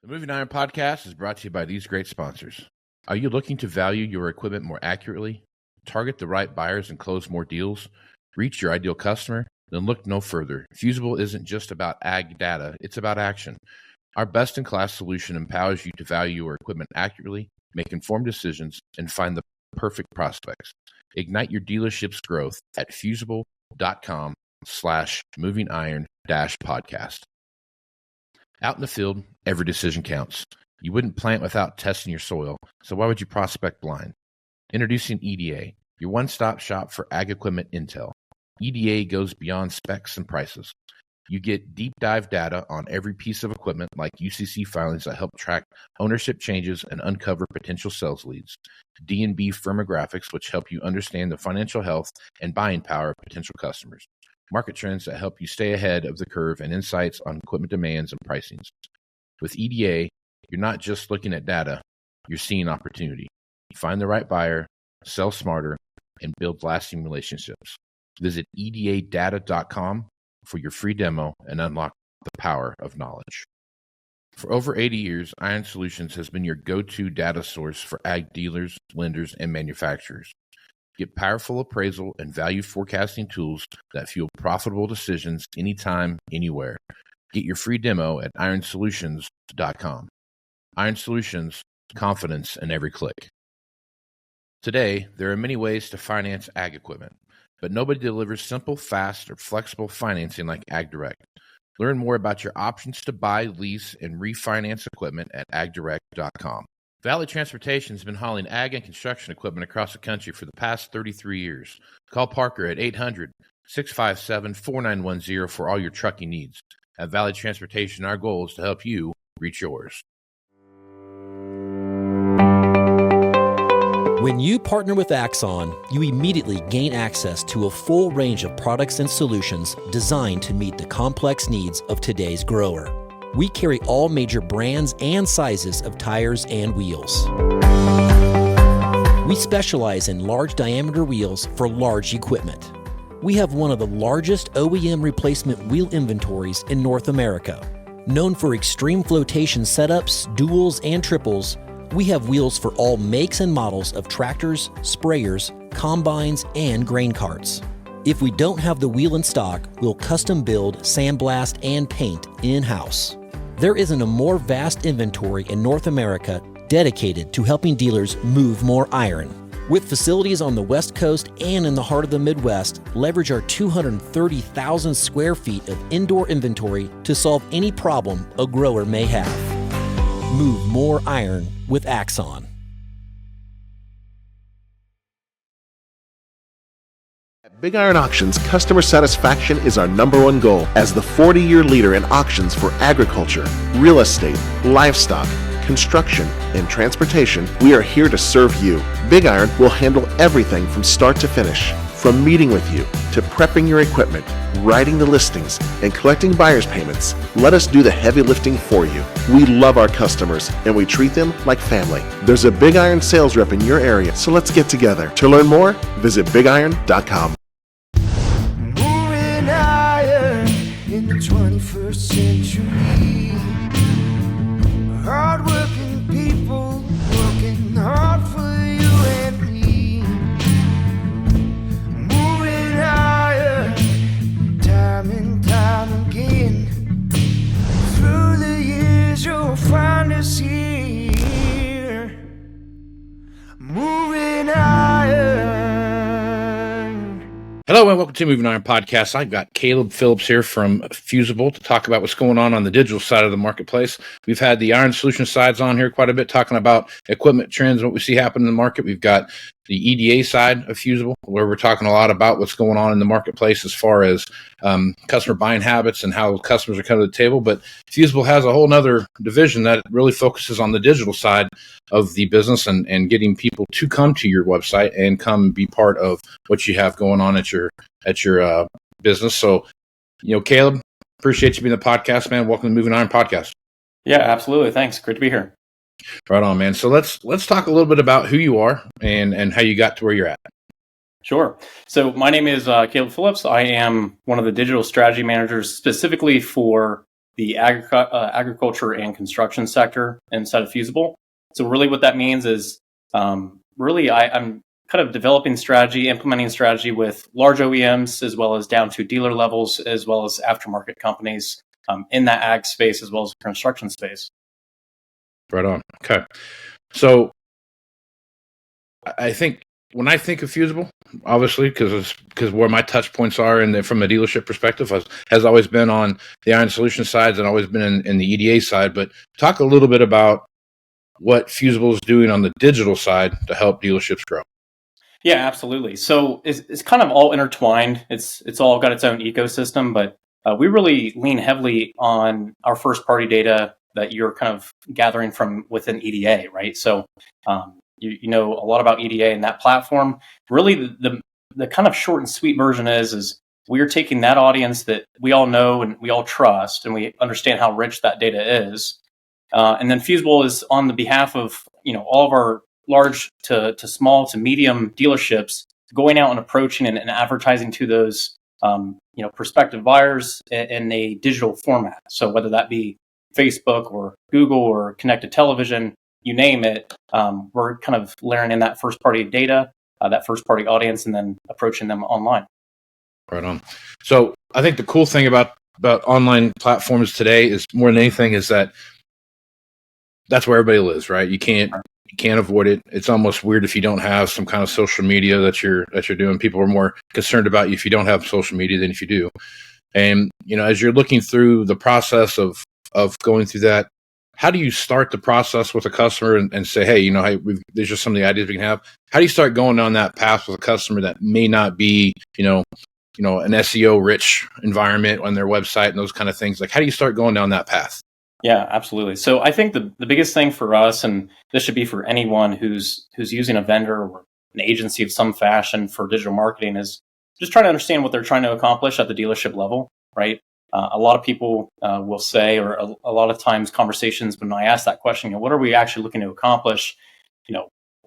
The Moving Iron Podcast is brought to you by these great sponsors. Are you looking to value your equipment more accurately, target the right buyers and close more deals, reach your ideal customer? Then look no further. Fusible isn't just about ag data, it's about action. Our best-in-class solution empowers you to value your equipment accurately, make informed decisions, and find the perfect prospects. Ignite your dealership's growth at fusible.com/movingiron-podcast. Out in the field, every decision counts. You wouldn't plant without testing your soil, so why would you prospect blind? Introducing EDA, your one-stop shop for ag equipment intel. EDA goes beyond specs and prices. You get deep dive data on every piece of equipment like UCC filings that help track ownership changes and uncover potential sales leads. D&B firmographics, which help you understand the financial health and buying power of potential customers. Market trends that help you stay ahead of the curve, and insights on equipment demands and pricings. With EDA, you're not just looking at data, you're seeing opportunity. Find the right buyer, sell smarter, and build lasting relationships. Visit edadata.com for your free demo and unlock the power of knowledge. For over 80 years, Iron Solutions has been your go-to data source for ag dealers, lenders, and manufacturers. Get powerful appraisal and value forecasting tools that fuel profitable decisions anytime, anywhere. Get your free demo at ironsolutions.com. Iron Solutions, confidence in every click. Today, there are many ways to finance ag equipment, but nobody delivers simple, fast, or flexible financing like AgDirect. Learn more about your options to buy, lease, and refinance equipment at agdirect.com. Valley Transportation has been hauling ag and construction equipment across the country for the past 33 years. Call Parker at 800-657-4910 for all your trucking needs. At Valley Transportation, our goal is to help you reach yours. When you partner with Axon, you immediately gain access to a full range of products and solutions designed to meet the complex needs of today's grower. We carry all major brands and sizes of tires and wheels. We specialize in large diameter wheels for large equipment. We have one of the largest OEM replacement wheel inventories in North America. Known for extreme flotation setups, duals, and triples, we have wheels for all makes and models of tractors, sprayers, combines, and grain carts. If we don't have the wheel in stock, we'll custom build, sandblast, and paint in-house. There isn't a more vast inventory in North America dedicated to helping dealers move more iron. With facilities on the West Coast and in the heart of the Midwest, leverage our 230,000 square feet of indoor inventory to solve any problem a grower may have. Move more iron with Axon. At Big Iron Auctions, customer satisfaction is our #1 goal. As the 40-year leader in auctions for agriculture, real estate, livestock, construction, and transportation, we are here to serve you. Big Iron will handle everything from start to finish. From meeting with you, to prepping your equipment, writing the listings, and collecting buyer's payments, let us do the heavy lifting for you. We love our customers, and we treat them like family. There's a Big Iron sales rep in your area, so let's get together. To learn more, visit bigiron.com. Moving iron in the 21st century. Hard-working people working hard for you and me. Moving iron time and time again. Through the years you'll find us here. Moving iron. Hello and welcome to Moving Iron Podcast. I've got Caleb Phillips here from Fusable to talk about what's going on the digital side of the marketplace. We've had the Iron Solution sides on here quite a bit, talking about equipment trends, what we see happen in the market. We've got the EDA side of Fusable, where we're talking a lot about what's going on in the marketplace as far as customer buying habits and how customers are coming to the table. But Fusable has a whole nother division that really focuses on the digital side of the business and getting people to come to your website and come be part of what you have going on at your business. So, Caleb, appreciate you being the podcast, man. Welcome to Moving Iron Podcast. Yeah, absolutely. Thanks. Great to be here. Right on, man. So let's talk a little bit about who you are and how you got to where you're at. Sure. So my name is Caleb Phillips. I am one of the digital strategy managers specifically for the agriculture and construction sector inside of Fusable. So really what that means is really I'm kind of developing strategy, implementing strategy with large OEMs as well as down to dealer levels, as well as aftermarket companies in that ag space as well as the construction space. Right on. Okay. So I think when I think of Fusible, obviously, because where my touch points are from a dealership perspective has always been on the Iron Solution sides and always been in the EDA side. But talk a little bit about what Fusible is doing on the digital side to help dealerships grow. Yeah, absolutely. So it's kind of all intertwined. It's all got its own ecosystem, but we really lean heavily on our first party data that you're kind of gathering from within EDA, right? So you know a lot about EDA and that platform. Really, the kind of short and sweet version is we're taking that audience that we all know and we all trust, and we understand how rich that data is. And then Fusible is on the behalf of all of our large to small to medium dealerships, going out and approaching and advertising to those prospective buyers in a digital format. So whether that be Facebook or Google or connected television, you name it, we're kind of layering in that first party data, that first party audience, and then approaching them online. Right on. So I think the cool thing about online platforms today is more than anything is that's where everybody lives, right? You can't avoid it. It's almost weird if you don't have some kind of social media that you're doing. People are more concerned about you if you don't have social media than if you do. And as you're looking through the process of going through that, how do you start the process with a customer and say, hey, these are some of the ideas we can have? How do you start going down that path with a customer that may not be, an SEO rich environment on their website and those kind of things? Like, how do you start going down that path? Yeah, absolutely. So I think the biggest thing for us, and this should be for anyone who's using a vendor or an agency of some fashion for digital marketing, is just trying to understand what they're trying to accomplish at the dealership level, right? A lot of people will say, or a lot of times conversations when I ask that question, what are we actually looking to accomplish? It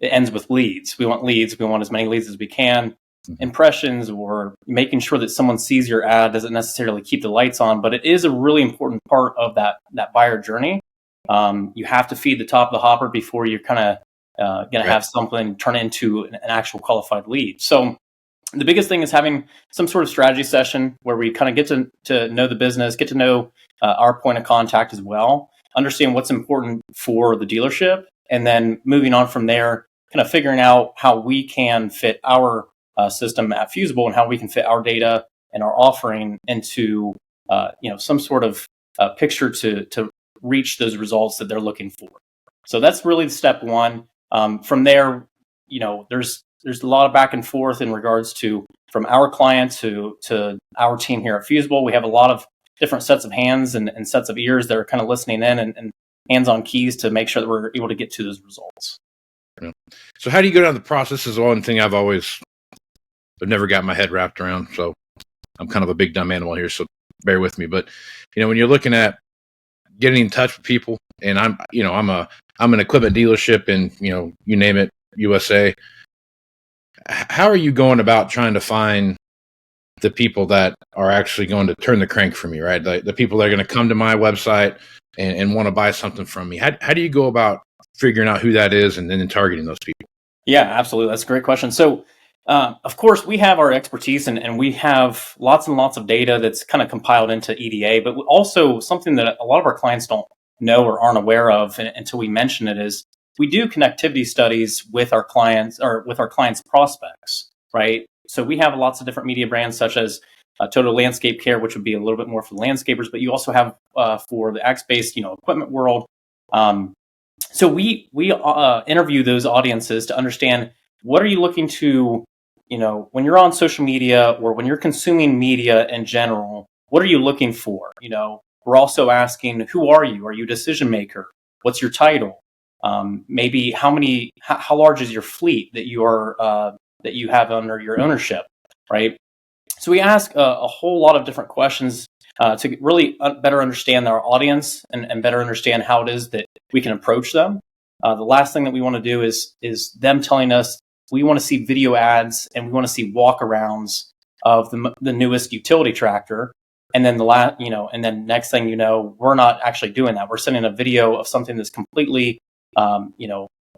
ends with leads. We want leads. We want as many leads as we can. Impressions or making sure that someone sees your ad doesn't necessarily keep the lights on, but it is a really important part of that buyer journey. You have to feed the top of the hopper before you're kind of going to have something turn into an actual qualified lead. So the biggest thing is having some sort of strategy session where we kind of get to know the business, get to know our point of contact as well, understand what's important for the dealership, and then moving on from there, kind of figuring out how we can fit our system at Fusable and how we can fit our data and our offering into some sort of picture to reach those results that they're looking for. So that's really step one. From there, there's a lot of back and forth in regards to from our client to our team here at Fusable. We have a lot of different sets of hands and sets of ears that are kind of listening in and hands on keys to make sure that we're able to get to those results. Yeah. So how do you go down the process? This is one thing I've never got my head wrapped around. So I'm kind of a big dumb animal here, so bear with me. But when you're looking at getting in touch with people, and I'm an equipment dealership in you name it, USA. How are you going about trying to find the people that are actually going to turn the crank for me, right? The people that are going to come to my website and want to buy something from me. How do you go about figuring out who that is and then targeting those people? Yeah, absolutely. That's a great question. So, of course, we have our expertise and we have lots and lots of data that's kind of compiled into EDA, but also something that a lot of our clients don't know or aren't aware of until we mention it is we do connectivity studies with our clients or with our clients' prospects, right? So we have lots of different media brands such as Total Landscape Care, which would be a little bit more for the landscapers, but you also have for the ag-based, equipment world. So we interview those audiences to understand what are you looking to, when you're on social media or when you're consuming media in general, what are you looking for? We're also asking, who are you? Are you a decision maker? What's your title? Maybe how large is your fleet that you have under your ownership, right? So we ask a whole lot of different questions to really better understand our audience and better understand how it is that we can approach them. The last thing that we want to do is them telling us we want to see video ads and we want to see walkarounds of the newest utility tractor. and then and then next thing you know, we're not actually doing that. We're sending a video of something that's completely, a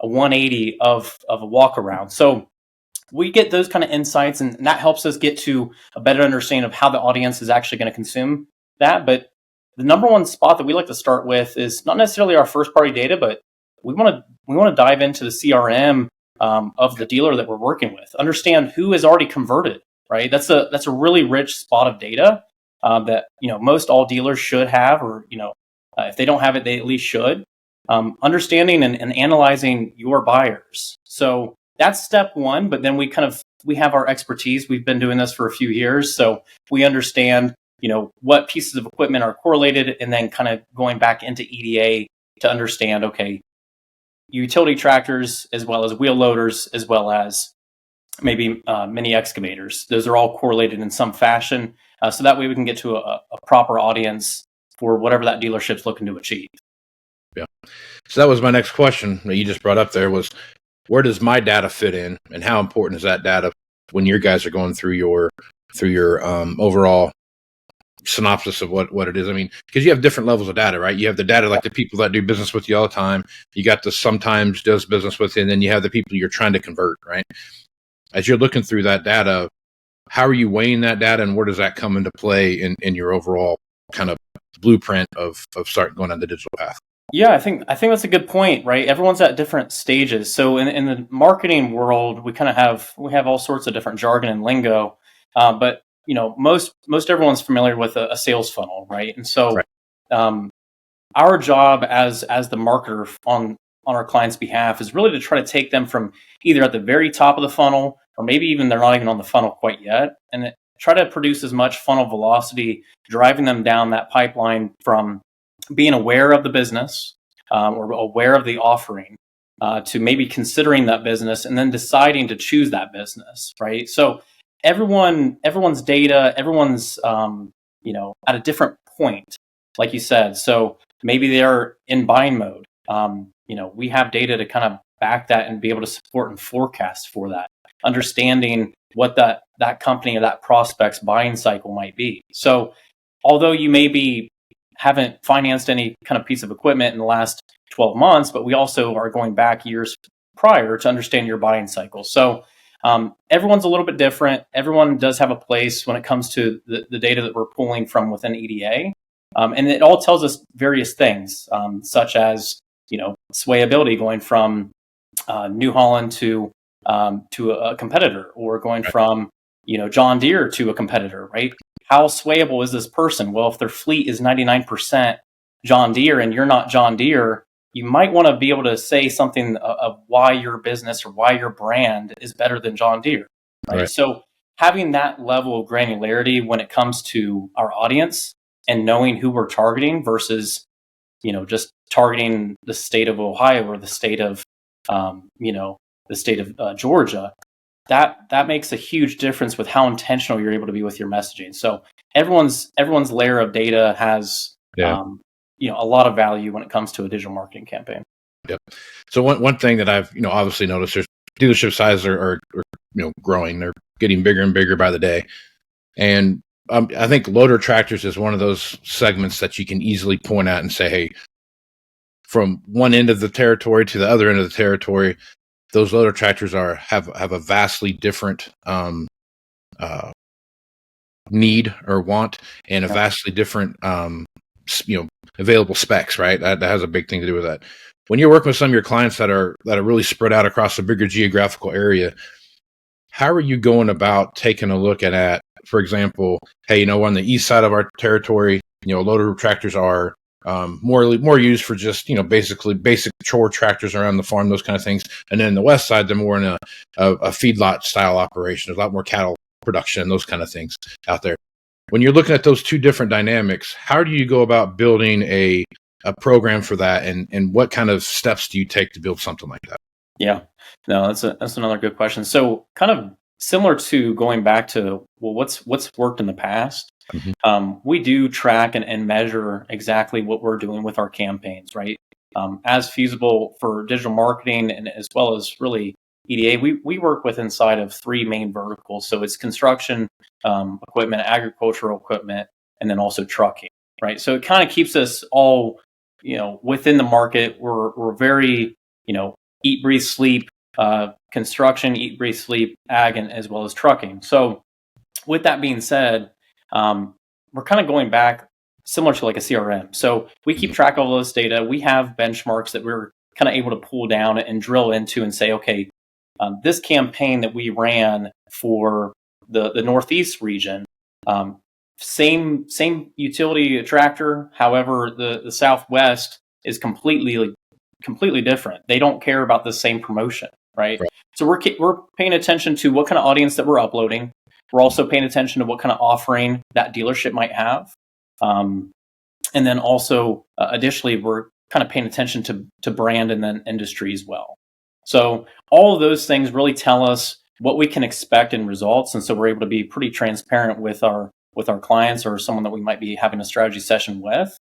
180 of a walk around. So we get those kind of insights, and that helps us get to a better understanding of how the audience is actually going to consume that. But the number one spot that we like to start with is not necessarily our first party data, but we want to dive into the CRM of the dealer that we're working with. Understand who has already converted. Right, that's a really rich spot of data that most all dealers should have, or if they don't have it, they at least should. Understanding and analyzing your buyers. So that's step one. But then we have our expertise. We've been doing this for a few years, so we understand what pieces of equipment are correlated, and then kind of going back into EDA to understand, okay, utility tractors as well as wheel loaders as well as maybe mini excavators. Those are all correlated in some fashion, so that way we can get to a proper audience for whatever that dealership's looking to achieve. Yeah. So that was my next question that you just brought up there was, where does my data fit in, and how important is that data when you guys are going through your overall synopsis of what it is? I mean, because you have different levels of data, right? You have the data like the people that do business with you all the time. You got the sometimes does business with you, and then you have the people you're trying to convert, right? As you're looking through that data, how are you weighing that data, and where does that come into play in your overall kind of blueprint of starting going on the digital path? Yeah, I think that's a good point, right? Everyone's at different stages. So in the marketing world, we have all sorts of different jargon and lingo, but most everyone's familiar with a sales funnel, right? And so right. Our job as the marketer on our client's behalf is really to try to take them from either at the very top of the funnel, or maybe even they're not even on the funnel quite yet, and try to produce as much funnel velocity, driving them down that pipeline from being aware of the business or aware of the offering to maybe considering that business and then deciding to choose that business, right? So everyone's data, everyone's at a different point, like you said. So maybe they're in buying mode. We have data to kind of back that and be able to support and forecast for that, understanding what that company or that prospect's buying cycle might be. So although you maybe haven't financed any kind of piece of equipment in the last 12 months, but we also are going back years prior to understand your buying cycle. So everyone's a little bit different. Everyone does have a place when it comes to the data that we're pulling from within EDA. And it all tells us various things, such as, swayability going from New Holland to a competitor, or going from, John Deere to a competitor, right? How swayable is this person? Well, if their fleet is 99% John Deere and you're not John Deere, you might want to be able to say something of why your business or why your brand is better than John Deere. Right? So having that level of granularity when it comes to our audience and knowing who we're targeting versus, just targeting the state of Ohio or the state of, Georgia, that makes a huge difference with how intentional you're able to be with your messaging. So everyone's layer of data has, a lot of value when it comes to a digital marketing campaign. Yep. So one thing that I've, obviously noticed, there's dealership sizes are growing. They're getting bigger and bigger by the day. And I think loader tractors is one of those segments that you can easily point at and say, hey, from one end of the territory to the other end of the territory, those loader tractors have a vastly different need or want, and a vastly different available specs, right? That has a big thing to do with that. When you're working with some of your clients that are really spread out across a bigger geographical area, how are you going about taking a look at, for example, hey, on the east side of our territory, loader tractors are more used for just, basically basic chore tractors around the farm, those kind of things. And then the west side, they're more in a feedlot style operation. There's a lot more cattle production, those kind of things out there. When you're looking at those two different dynamics, how do you go about building a program for that, and what kind of steps do you take to build something like that? Yeah, no, that's another good question. So kind of similar to going back to, well, what's worked in the past. Mm-hmm. We do track and measure exactly what we're doing with our campaigns, right? As Fusible for digital marketing, and as well as really EDA, we work with inside of three main verticals. So it's construction equipment, agricultural equipment, and then also trucking, right? So it kind of keeps us all, within the market. We're very, eat, breathe, sleep, construction, eat, breathe, sleep, ag, and as well as trucking. So with that being said, we're kind of going back similar to like a CRM. So we keep track of all this data. We have benchmarks that we're kind of able to pull down and drill into and say, okay, this campaign that we ran for the Northeast region, same utility tractor. However, the Southwest is completely different. They don't care about the same promotion, right? So we're paying attention to what kind of audience that we're uploading. We're also paying attention to what kind of offering that dealership might have. And then also, additionally, we're kind of paying attention to brand and then industry as well. So all of those things really tell us what we can expect in results. And so we're able to be pretty transparent with our clients or someone that we might be having a strategy session with.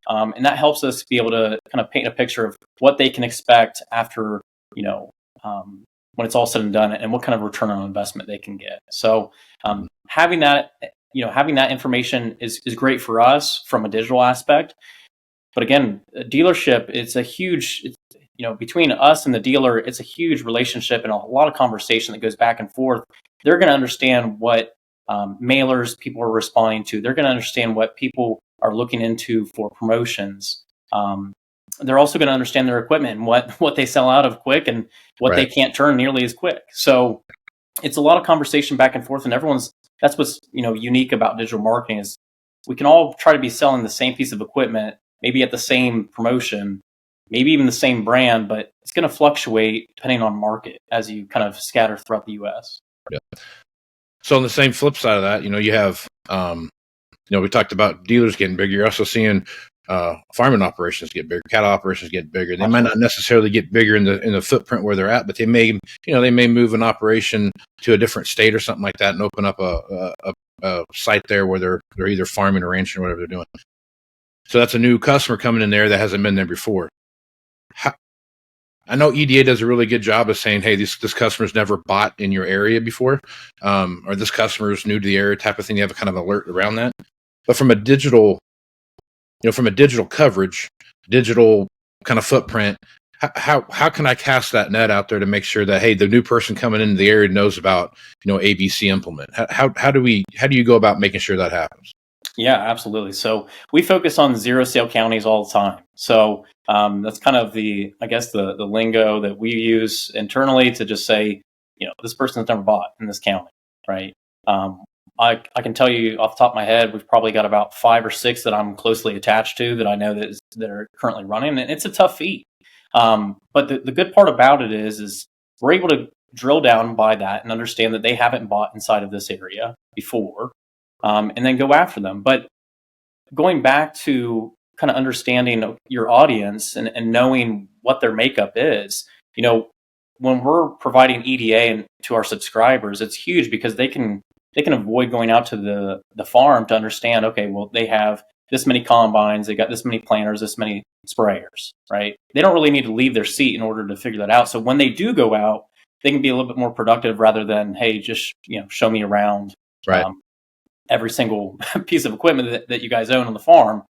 And that helps us be able to kind of paint a picture of what they can expect after, when it's all said and done, and what kind of return on investment they can get. So having that information is great for us from a digital aspect. But again, a dealership, between us and the dealer, it's a huge relationship and a lot of conversation that goes back and forth. They're going to understand what mailers people are responding to. They're going to understand what people are looking into for promotions. They're also going to understand their equipment and what they sell out of quick and what they can't turn nearly as quick. So it's a lot of conversation back and forth, and that's what's unique about digital marketing is we can all try to be selling the same piece of equipment, maybe at the same promotion, maybe even the same brand, but it's going to fluctuate depending on market as you kind of scatter throughout the U.S. Yeah. So on the same flip side of that, you have, we talked about dealers getting bigger. You're also seeing farming operations get bigger, cattle operations get bigger. They might not necessarily get bigger in the footprint where they're at, but they may move an operation to a different state or something like that and open up a site there where they're either farming or ranching or whatever they're doing. So that's a new customer coming in there that hasn't been there before. I know EDA does a really good job of saying, hey, this customer's never bought in your area before, or this customer is new to the area type of thing. You have a kind of alert around that. But from a digital coverage, digital kind of footprint, how can I cast that net out there to make sure that, hey, the new person coming into the area knows about, ABC implement? How do you go about making sure that happens? Yeah, absolutely. So we focus on zero sale counties all the time. So that's kind of the lingo that we use internally to just say, this person's never bought in this county, right? I can tell you off the top of my head, we've probably got about 5 or 6 that I'm closely attached to that I know that are currently running, and it's a tough feat. But the good part about it is we're able to drill down by that and understand that they haven't bought inside of this area before, and then go after them. But going back to kind of understanding your audience and knowing what their makeup is, when we're providing EDA to our subscribers, it's huge because they can avoid going out to the farm to understand, okay, well, they have this many combines, they got this many planters, this many sprayers, right? They don't really need to leave their seat in order to figure that out. So when they do go out, they can be a little bit more productive rather than, hey, just show me around every single piece of equipment that you guys own on the farm.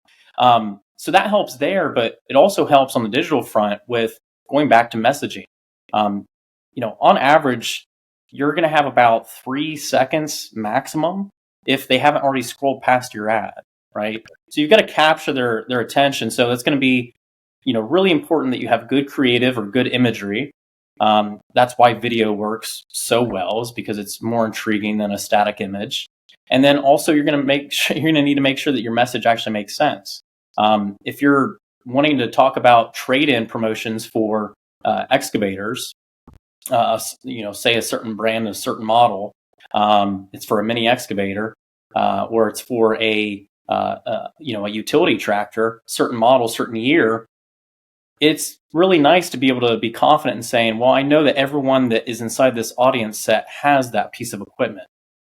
So that helps there, but it also helps on the digital front with going back to messaging. On average, you're going to have about 3 seconds maximum if they haven't already scrolled past your ad, right? So you've got to capture their attention. So that's going to be, really important that you have good creative or good imagery. That's why video works so well, is because it's more intriguing than a static image. And then also you're going to need to make sure that your message actually makes sense. If you're wanting to talk about trade-in promotions for excavators, say a certain brand, a certain model, it's for a mini excavator, or it's for a utility tractor, certain model, certain year. It's really nice to be able to be confident in saying, well, I know that everyone that is inside this audience set has that piece of equipment.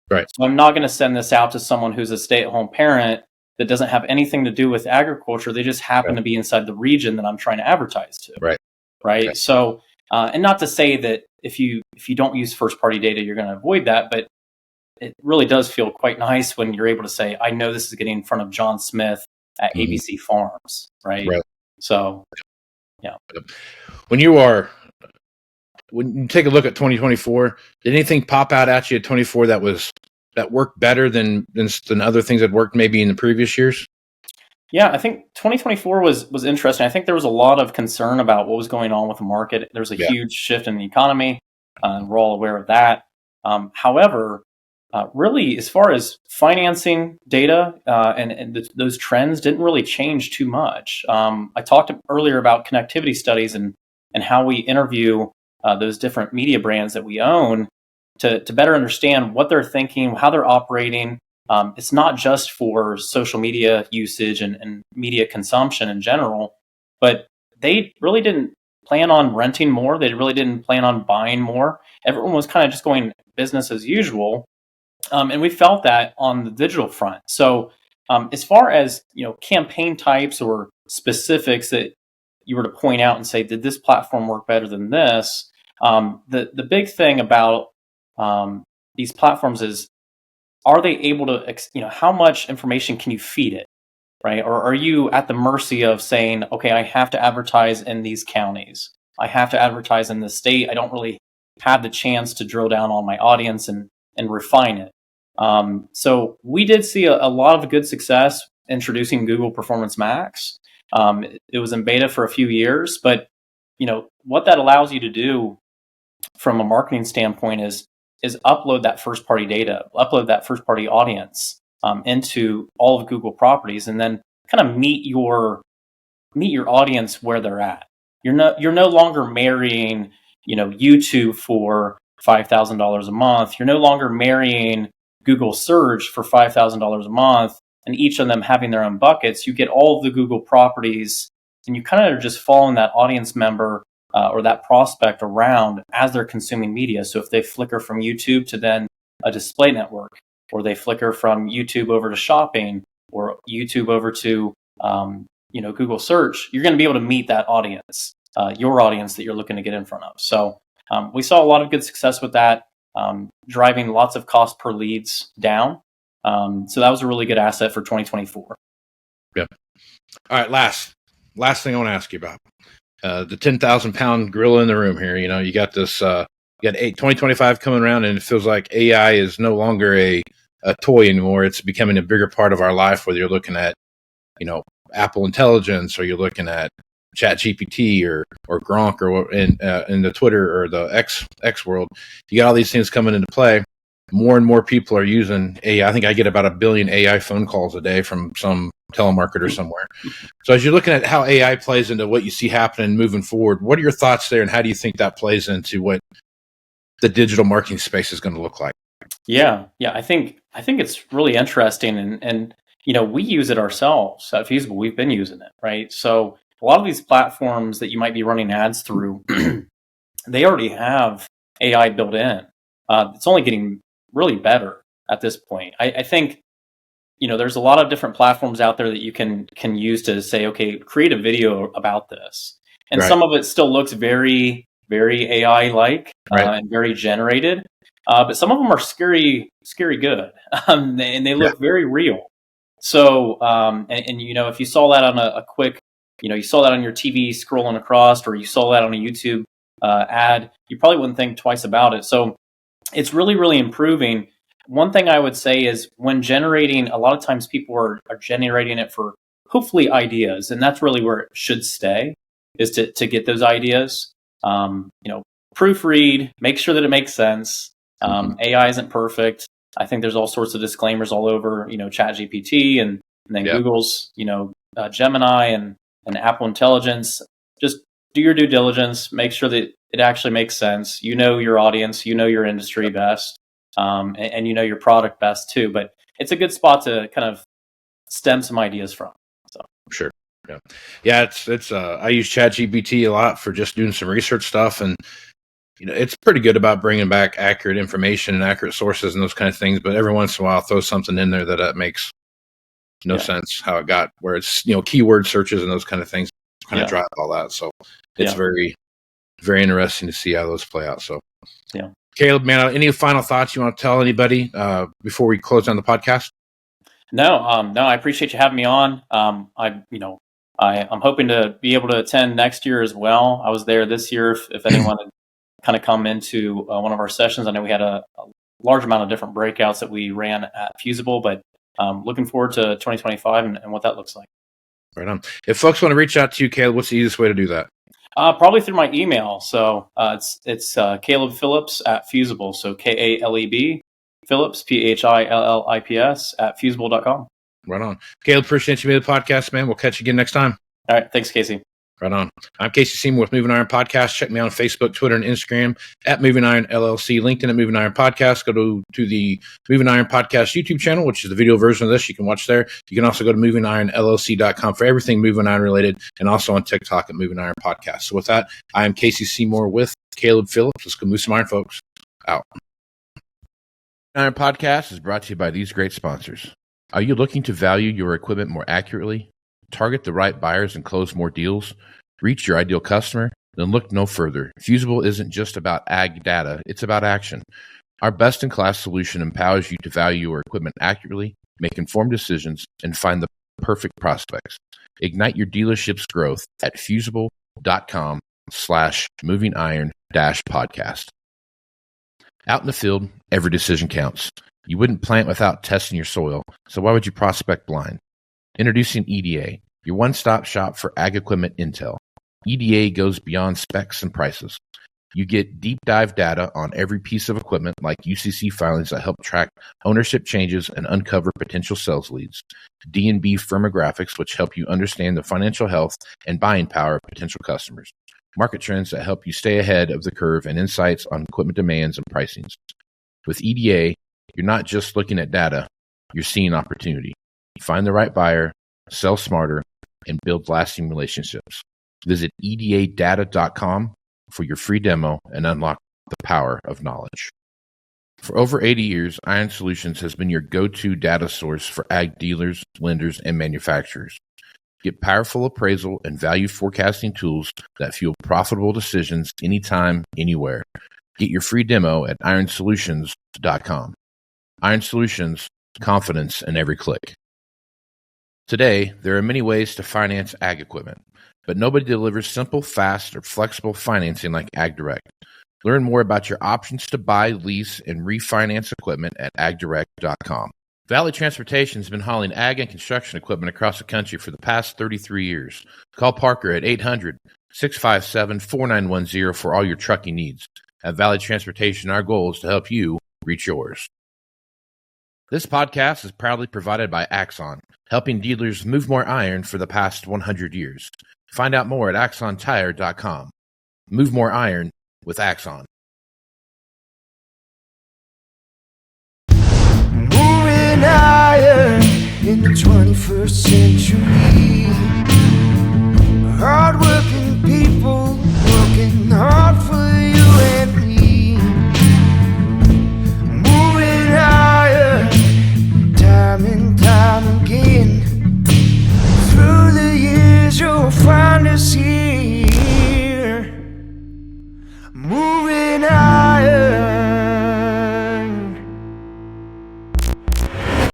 Right. So I'm not going to send this out to someone who's a stay-at-home parent that doesn't have anything to do with agriculture. They just happen to be inside the region that I'm trying to advertise to. Right. So, and not to say that if you don't use first-party data, you're going to avoid that, but it really does feel quite nice when you're able to say, I know this is getting in front of John Smith at ABC Farms, right? So, yeah. When you take a look at 2024, did anything pop out at you at 24 that worked better than other things that worked maybe in the previous years? Yeah, I think 2024 was interesting. I think there was a lot of concern about what was going on with the market. There was a huge shift in the economy, and we're all aware of that. However, really, as far as financing data and those trends didn't really change too much. I talked earlier about connectivity studies and how we interview those different media brands that we own to better understand what they're thinking, how they're operating. It's not just for social media usage and media consumption in general, but they really didn't plan on renting more. They really didn't plan on buying more. Everyone was kind of just going business as usual. And we felt that on the digital front. So as far as campaign types or specifics that you were to point out and say, did this platform work better than this? The big thing about these platforms is, are they able to, how much information can you feed it, right? Or are you at the mercy of saying, okay, I have to advertise in these counties. I have to advertise in this state. I don't really have the chance to drill down on my audience and refine it. So we did see a lot of good success introducing Google Performance Max. It was in beta for a few years, but what that allows you to do from a marketing standpoint is upload that first party data, upload that first party audience into all of Google properties, and then kind of meet your audience where they're at. You're no longer marrying YouTube for $5,000 a month. You're no longer marrying Google search for $5,000 a month, and each of them having their own buckets. You get all of the Google properties, and you kind of are just following that audience member or that prospect around as they're consuming media. So if they flicker from YouTube to then a display network, or they flicker from YouTube over to shopping, or YouTube over to Google search, you're going to be able to meet that audience, your audience that you're looking to get in front of. So we saw a lot of good success with that, driving lots of cost per leads down. So that was a really good asset for 2024. Yeah. All right. Last thing I want to ask you about. The 10,000 pound gorilla in the room here. You got this, 2025 coming around, and it feels like AI is no longer a toy anymore. It's becoming a bigger part of our life, whether you're looking at, Apple Intelligence, or you're looking at ChatGPT or Gronk, or in the Twitter or the X world. You got all these things coming into play. More and more people are using AI. I think I get about 1 billion AI phone calls a day from some telemarketer somewhere. So as you're looking at how AI plays into what you see happening moving forward, what are your thoughts there, and how do you think that plays into what the digital marketing space is going to look like? Yeah. I think it's really interesting, and we use it ourselves at Fusable. We've been using it, right? So a lot of these platforms that you might be running ads through, they already have AI built in. It's only getting really better at this point. I think there's a lot of different platforms out there that you can use to say, okay, create a video about this, and some of it still looks very, very AI like and very generated, but some of them are scary good, and they look very real. So and if you saw that on a quick, you saw that on your TV scrolling across, or you saw that on a YouTube ad, you probably wouldn't think twice about it. So it's really, really improving. One thing I would say is, when generating, a lot of times people are generating it for hopefully ideas, and that's really where it should stay, is to get those ideas. Proofread, make sure that it makes sense. AI isn't perfect. I think there's all sorts of disclaimers all over, ChatGPT and then Google's, Gemini and Apple Intelligence. Just do your due diligence, make sure that it actually makes sense. Your audience, your industry best, and your product best too. But it's a good spot to kind of stem some ideas from. So sure, yeah. It's I use ChatGPT a lot for just doing some research stuff, and it's pretty good about bringing back accurate information and accurate sources and those kind of things. But every once in a while, I'll throw something in there that makes no sense how it got where it's keyword searches and those kind of things kind of drive all that. So it's very, very interesting to see how those play out. So Caleb, man, any final thoughts you want to tell anybody before we close down the podcast? No, I appreciate you having me on. I'm hoping to be able to attend next year as well. I was there this year. If anyone had kind of come into one of our sessions, I know we had a large amount of different breakouts that we ran at Fusable, but looking forward to 2025 and what that looks like. Right on. If folks want to reach out to you, Caleb, what's the easiest way to do that? Probably through my email. So it's Caleb Phillips at Fusable. So KALEB Phillips, PHILLIPS at Fusable.com. Right on. Caleb, appreciate you being the podcast, man. We'll catch you again next time. All right. Thanks, Casey. Right on. I'm Casey Seymour with Moving Iron Podcast. Check me out on Facebook, Twitter, and Instagram at Moving Iron LLC, LinkedIn at Moving Iron Podcast. Go to the Moving Iron Podcast YouTube channel, which is the video version of this. You can watch there. You can also go to movingironllc.com for everything Moving Iron related, and also on TikTok at Moving Iron Podcast. So with that, I am Casey Seymour with Caleb Phillips. Let's go move some iron, folks. Out. Iron Podcast is brought to you by these great sponsors. Are you looking to value your equipment more accurately? Target the right buyers and close more deals? Reach your ideal customer? Then look no further. Fusible isn't just about ag data, it's about action. Our best-in-class solution empowers you to value your equipment accurately, make informed decisions, and find the perfect prospects. Ignite your dealership's growth at fusible.com/movingiron-podcast. Out in the field, every decision counts. You wouldn't plant without testing your soil, so why would you prospect blind? Introducing EDA, your one-stop shop for ag equipment intel. EDA goes beyond specs and prices. You get deep dive data on every piece of equipment like UCC filings that help track ownership changes and uncover potential sales leads. D&B firmographics, which help you understand the financial health and buying power of potential customers. Market trends that help you stay ahead of the curve, and insights on equipment demands and pricings. With EDA, you're not just looking at data, you're seeing opportunity. Find the right buyer, sell smarter, and build lasting relationships. Visit edadata.com for your free demo and unlock the power of knowledge. For over 80 years, Iron Solutions has been your go-to data source for ag dealers, lenders, and manufacturers. Get powerful appraisal and value forecasting tools that fuel profitable decisions anytime, anywhere. Get your free demo at ironsolutions.com. Iron Solutions, confidence in every click. Today, there are many ways to finance ag equipment, but nobody delivers simple, fast, or flexible financing like AgDirect. Learn more about your options to buy, lease, and refinance equipment at agdirect.com. Valley Transportation has been hauling ag and construction equipment across the country for the past 33 years. Call Parker at 800-657-4910 for all your trucking needs. At Valley Transportation, our goal is to help you reach yours. This podcast is proudly provided by Axon, helping dealers move more iron for the past 100 years. Find out more at axontire.com. Move more iron with Axon. Moving iron in the 21st century. Hard-working people working hard for you and me. Moving iron time and time again. Through the years you'll find us here.